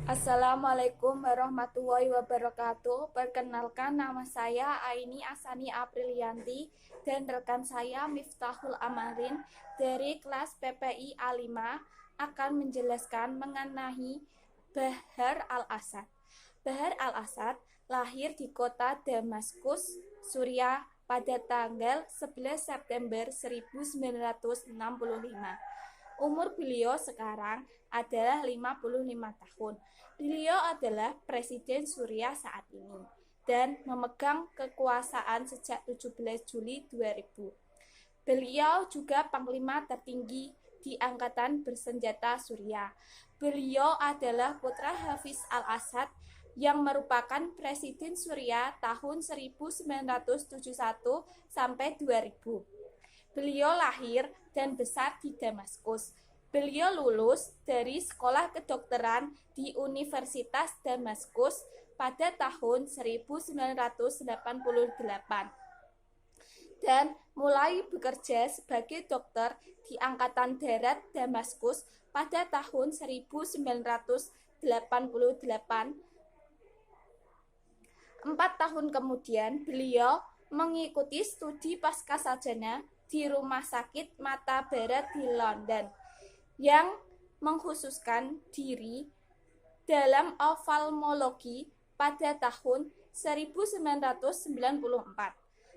Assalamualaikum warahmatullahi wabarakatuh. Perkenalkan, nama saya Aini Asani Aprilianti dan rekan saya Miftahul Amarin dari kelas PPI A5 akan menjelaskan mengenai Bahar al-Assad. Bahar al-Assad lahir di kota Damaskus, Suriah pada tanggal 11 September 1965. Umur beliau sekarang adalah 55 tahun. Beliau adalah Presiden Suriah saat ini dan memegang kekuasaan sejak 17 Juli 2000. Beliau juga Panglima tertinggi di Angkatan Bersenjata Suriah. Beliau adalah putra Hafiz al-Assad yang merupakan Presiden Suriah tahun 1971 sampai 2000. Beliau lahir dan besar di Damaskus. Beliau lulus dari sekolah kedokteran di Universitas Damaskus pada tahun 1988 dan mulai bekerja sebagai dokter di Angkatan Darat Damaskus pada tahun 1988. 4 tahun kemudian, beliau mengikuti studi pascasarjana di Rumah Sakit Mata Barat di London yang mengkhususkan diri dalam oftalmologi pada tahun 1994.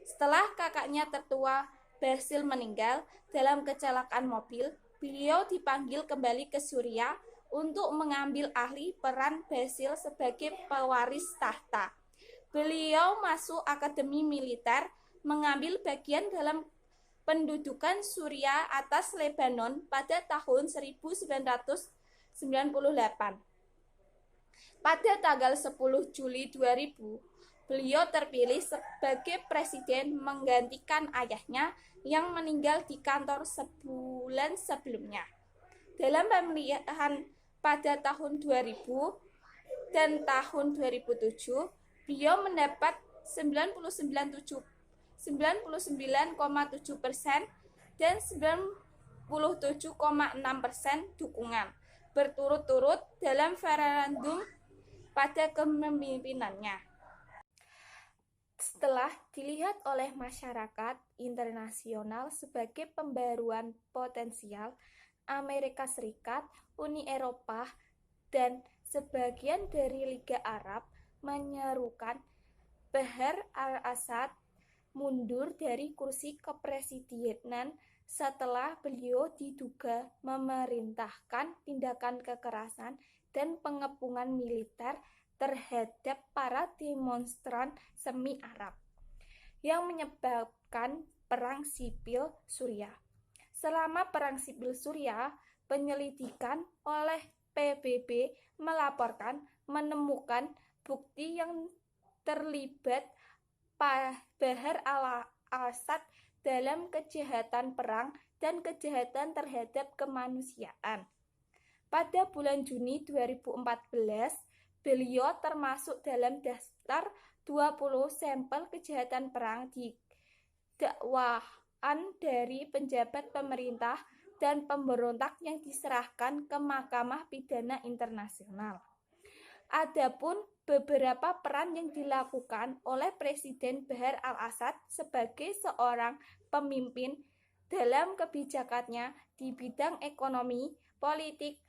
Setelah kakaknya tertua Basil meninggal dalam kecelakaan mobil, beliau dipanggil kembali ke Suriah untuk mengambil alih peran Basil sebagai pewaris tahta. Beliau masuk akademi militer, mengambil bagian dalam pendudukan Suriah atas Lebanon pada tahun 1998. Pada tanggal 10 Juli 2000, beliau terpilih sebagai presiden menggantikan ayahnya yang meninggal di kantor sebulan sebelumnya. Dalam pemilihan pada tahun 2000 dan tahun 2007, beliau mendapat 99,7% dan 97,6% dukungan berturut-turut dalam referendum pada kepemimpinannya. Setelah dilihat oleh masyarakat internasional sebagai pembaruan potensial, Amerika Serikat, Uni Eropa, dan sebagian dari Liga Arab menyerukan Bahar al-Assad mundur dari kursi kepresidenan setelah beliau diduga memerintahkan tindakan kekerasan dan pengepungan militer terhadap para demonstran semi-Arab yang menyebabkan perang sipil Suriah. Selama perang sipil Suriah, penyelidikan oleh PBB melaporkan menemukan bukti yang terlibat Bahar al-Assad dalam kejahatan perang dan kejahatan terhadap kemanusiaan. Pada bulan Juni 2014, beliau termasuk dalam daftar 20 sampel kejahatan perang di dakwaan dari penjabat pemerintah dan pemberontak yang diserahkan ke Mahkamah Pidana Internasional. Adapun beberapa peran yang dilakukan oleh Presiden Bahar al-Assad sebagai seorang pemimpin dalam kebijakannya di bidang ekonomi, politik,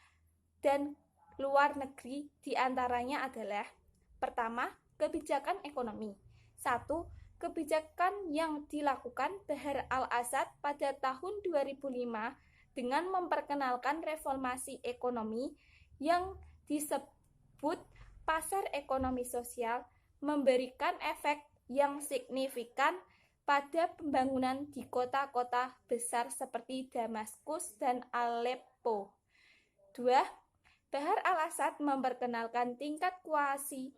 dan luar negeri diantaranya adalah: pertama, kebijakan ekonomi. 1. Kebijakan yang dilakukan Bahar al-Assad pada tahun 2005 dengan memperkenalkan reformasi ekonomi yang disebut pasar ekonomi sosial memberikan efek yang signifikan pada pembangunan di kota-kota besar seperti Damaskus dan Aleppo. 2. Bahar al-Assad memperkenalkan tingkat kuasi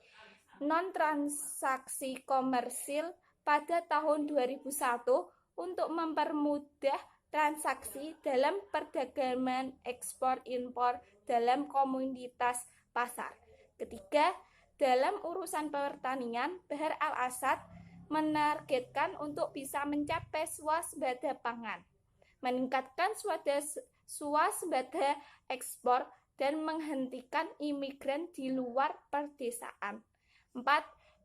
non-transaksi komersil pada tahun 2001 untuk mempermudah transaksi dalam perdagangan ekspor-impor dalam komunitas pasar. Ketiga, dalam urusan pertanian, Bahar al-Assad menargetkan untuk bisa mencapai swasembada pangan, meningkatkan swasembada ekspor, dan menghentikan imigran di luar perdesaan. 4.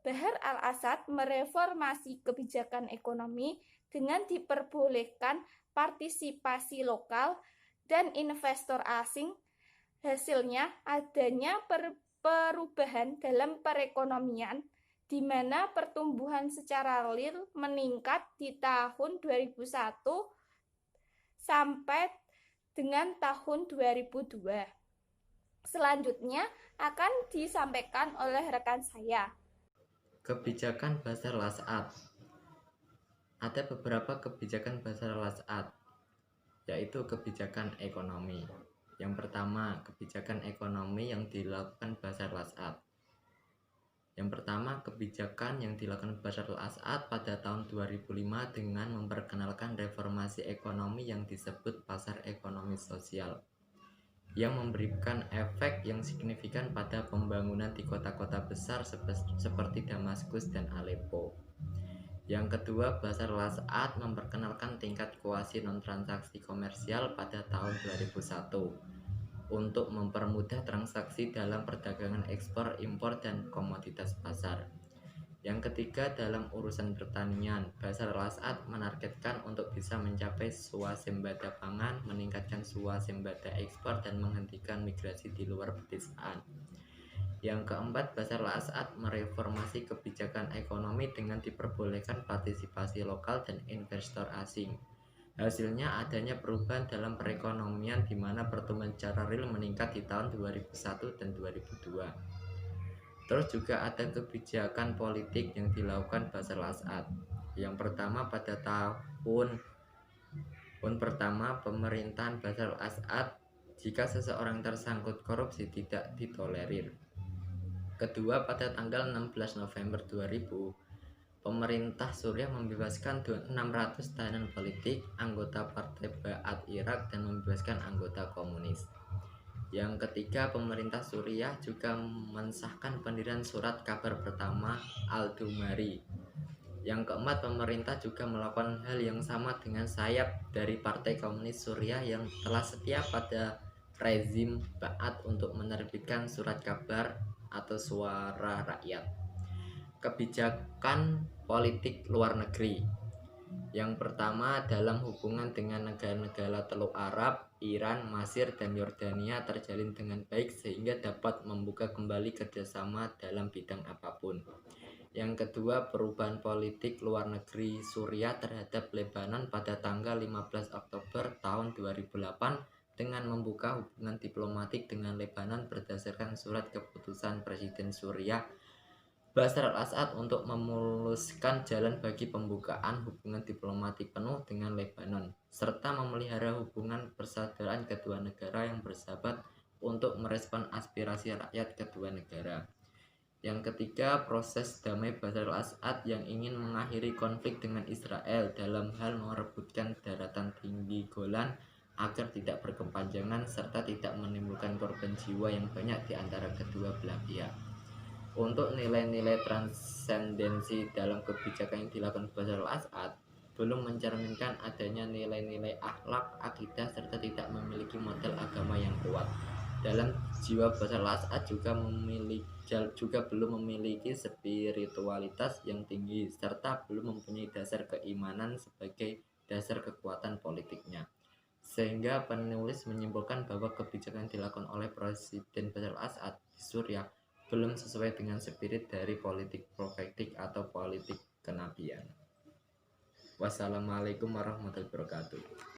Bashar al-Assad mereformasi kebijakan ekonomi dengan diperbolehkan partisipasi lokal dan investor asing. Hasilnya adanya perubahan dalam perekonomian di mana pertumbuhan secara real meningkat di tahun 2001 sampai dengan tahun 2002. Selanjutnya akan disampaikan oleh rekan saya. Kebijakan Bashar al-Assad. Ada beberapa kebijakan Bashar al-Assad, yaitu kebijakan ekonomi. Yang pertama, kebijakan ekonomi yang dilakukan Bashar al-Assad. Yang pertama, kebijakan yang dilakukan Bashar al-Assad pada tahun 2005 dengan memperkenalkan reformasi ekonomi yang disebut pasar ekonomi sosial, yang memberikan efek yang signifikan pada pembangunan di kota-kota besar seperti Damaskus dan Aleppo. Yang kedua, Bashar al-Assad memperkenalkan tingkat kuasi non-transaksi komersial pada tahun 2001 untuk mempermudah transaksi dalam perdagangan ekspor, impor, dan komoditas pasar. Yang ketiga, dalam urusan pertanian, Bashar al-Assad menargetkan untuk bisa mencapai swasembada pangan, meningkatkan swasembada ekspor, dan menghentikan migrasi di luar pedesaan. Yang keempat, Bashar al-Assad mereformasi kebijakan ekonomi dengan diperbolehkan partisipasi lokal dan investor asing. Hasilnya adanya perubahan dalam perekonomian di mana pertumbuhan secara real meningkat di tahun 2001 dan 2002. Terus juga ada kebijakan politik yang dilakukan Bashar al-Assad. Yang pertama, pada tahun pertama pemerintahan Bashar al-Assad, jika seseorang tersangkut korupsi tidak ditolerir. Kedua, pada tanggal 16 November 2000, pemerintah Suriah membebaskan 600 tahanan politik, anggota Partai Ba'ath Irak, dan membebaskan anggota komunis. Yang ketiga, pemerintah Suriah juga mensahkan pendirian surat kabar pertama Al-Dumari. Yang keempat, pemerintah juga melakukan hal yang sama dengan sayap dari Partai Komunis Suriah yang telah setia pada rezim Ba'ath untuk menerbitkan surat kabar atau suara rakyat. Kebijakan politik luar negeri. Yang pertama, dalam hubungan dengan negara-negara Teluk Arab, Iran, Mesir, dan Yordania terjalin dengan baik sehingga dapat membuka kembali kerjasama dalam bidang apapun. Yang kedua, perubahan politik luar negeri Suriah terhadap Lebanon pada tanggal 15 Oktober tahun 2008 dengan membuka hubungan diplomatik dengan Lebanon berdasarkan surat keputusan Presiden Suriah Bashar al-Assad untuk memuluskan jalan bagi pembukaan hubungan diplomatik penuh dengan Lebanon, serta memelihara hubungan persaudaraan kedua negara yang bersahabat untuk merespon aspirasi rakyat kedua negara. Yang ketiga, proses damai Bashar al-Assad yang ingin mengakhiri konflik dengan Israel dalam hal merebutkan daratan tinggi Golan agar tidak berkepanjangan serta tidak menimbulkan korban jiwa yang banyak di antara kedua belah pihak. Untuk nilai-nilai transendensi dalam kebijakan yang dilakukan Bashar al-Assad belum mencerminkan adanya nilai-nilai akhlak, akidah, serta tidak memiliki model agama yang kuat. Dalam jiwa Bashar al-Assad juga belum memiliki spiritualitas yang tinggi serta belum mempunyai dasar keimanan sebagai dasar kekuatan politiknya. Sehingga penulis menyimpulkan bahwa kebijakan yang dilakukan oleh Presiden Bashar al-Assad di Suriah belum sesuai dengan spirit dari politik profetik atau politik kenabian. Wassalamualaikum warahmatullahi wabarakatuh.